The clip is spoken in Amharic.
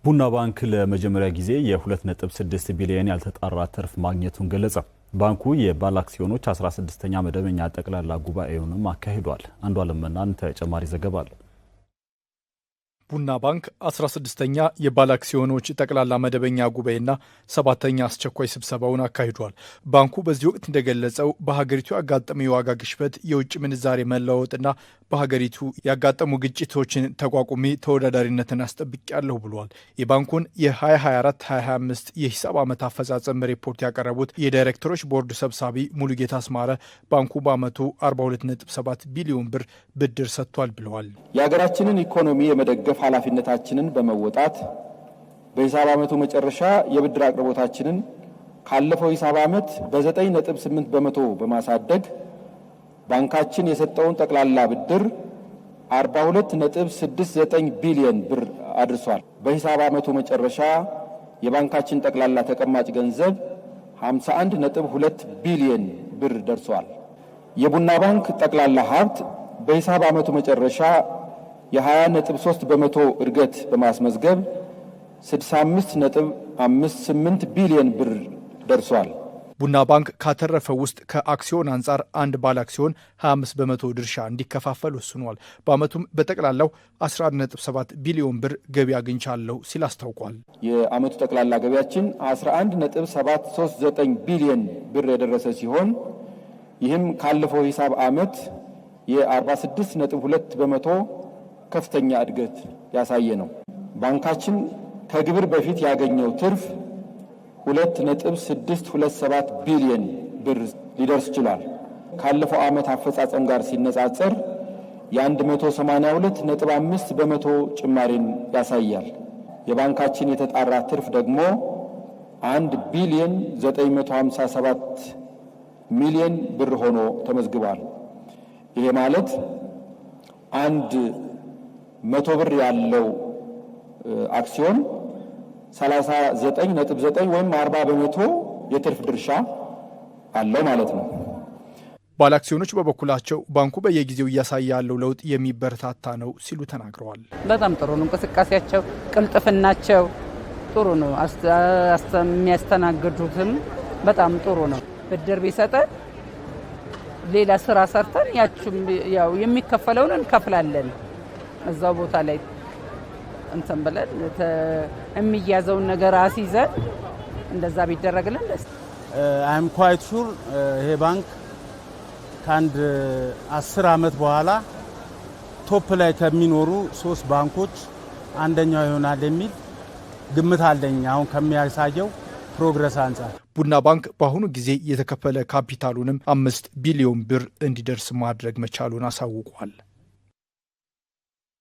ቡና ባንክ ለመጀመሪያ ጊዜ የ2.6 ቢሊዮን ያልተጣራ ትርፍ ማግኘቱን ገለጸ። ባንኩ የባለ አክሲዮኖች 16ኛ መደበኛ ጠቅላላ ጉባኤውንም አካሂዷል። አንዷለም መናን ተጨማሪ ዘገባ አለ። ቡና ባንክ 16ኛ የባለ አክሲዮኖች ጠቅላላ መደበኛ ጉባኤና 7ኛ አስቸኳይ ስብሰባውን አካሂዷል። ባንኩ በዚህ ወቅት እንደገለጸው በሀገሪቱ ያጋጠመው የዋጋ ግሽበት፣ የውጭ ምንዛሬ መለዋወጥና በሀገሪቱ ያጋጠሙ ግጭቶችን ተቋቁሜ ተወዳዳሪነትን አስጠብቄያለሁ ብሏል። የባንኩን የ2024-2025 የሂሳብ ዓመት አፈጻጸም ሪፖርት ያቀረቡት የዳይሬክተሮች ቦርድ ሰብሳቢ ሙሉጌታ አስማረ ባንኩ በዓመቱ 42.7 ቢሊዮን ብር ብድር ሰጥቷል ብለዋል። የሀገራችንን ኢኮኖሚ የመደገፍ ኃላፊነታችንን በመወጣት በሂሳብ ዓመቱ መጨረሻ የብድር አቅርቦታችንን ካለፈው ሂሳብ ዓመት በ9.8 በመቶ በማሳደግ ባንካችን የሰጠውን ጠቅላላ ብድር 42.69 ቢሊዮን ብር አድርሷል። በሂሳብ ዓመቱ መጨረሻ የባንካችን ጠቅላላ ተቀማጭ ገንዘብ 51.2 ቢሊዮን ብር ደርሷል። የቡና ባንክ ጠቅላላ ሀብት በሂሳብ ዓመቱ መጨረሻ የ20.3 በመቶ እድገት በማስመዝገብ 65.58 ቢሊዮን ብር ደርሷል። ቡና ባንክ ካተረፈው ውስጥ ከአክሲዮን አንጻር አንድ ባለ አክሲዮን 25 በመቶ ድርሻ እንዲከፋፈል ወስኗል። በዓመቱም በጠቅላላው 11.7 ቢሊዮን ብር ገቢ አግኝቻለሁ ሲል አስታውቋል። የዓመቱ ጠቅላላ ገቢያችን 11.739 ቢሊዮን ብር የደረሰ ሲሆን ይህም ካለፈው ሂሳብ ዓመት የ46.2 በመቶ ከፍተኛ እድገት ያሳየ ነው። ባንካችን ከግብር በፊት ያገኘው ትርፍ 2.627 ቢሊዮን ብር ሊደርስ ችሏል። ካለፈው ዓመት አፈጻጸም ጋር ሲነጻጸር የ182.5 በመቶ ጭማሪን ያሳያል። የባንካችን የተጣራ ትርፍ ደግሞ 1 ቢሊዮን 957 ሚሊዮን ብር ሆኖ ተመዝግቧል። ይሄ ማለት 100 ብር ያለው አክሲዮን 39.9 ወይም 40 በመቶ የትርፍ ድርሻ አለው ማለት ነው። ባለ አክሲዮኖች በበኩላቸው ባንኩ በየጊዜው እያሳየ ያለው ለውጥ የሚበረታታ ነው ሲሉ ተናግረዋል። በጣም ጥሩ ነው። እንቅስቃሴያቸው፣ ቅልጥፍናቸው ጥሩ ነው። የሚያስተናግዱትም በጣም ጥሩ ነው። ብድር ቢሰጠን ሌላ ስራ ሰርተን ያው የሚከፈለውን እንከፍላለን። እዛው ቦታ ላይ እንትን ብለን የሚያዘውን ነገር አስይዘን እንደዛ ቢደረግልን I'm quite sure ይሄ ባንክ ከአንድ 10 ዓመት በኋላ ቶፕ ላይ ከሚኖሩ 3 ባንኮች አንደኛው ይሆናል የሚል ግምት አለኝ አሁን ከሚያሳየው ፕሮግረስ አንጻር። ቡና ባንክ በአሁኑ ጊዜ የተከፈለ ካፒታሉንም 5 ቢሊዮን ብር እንዲደርስ ማድረግ መቻሉን አሳውቋል።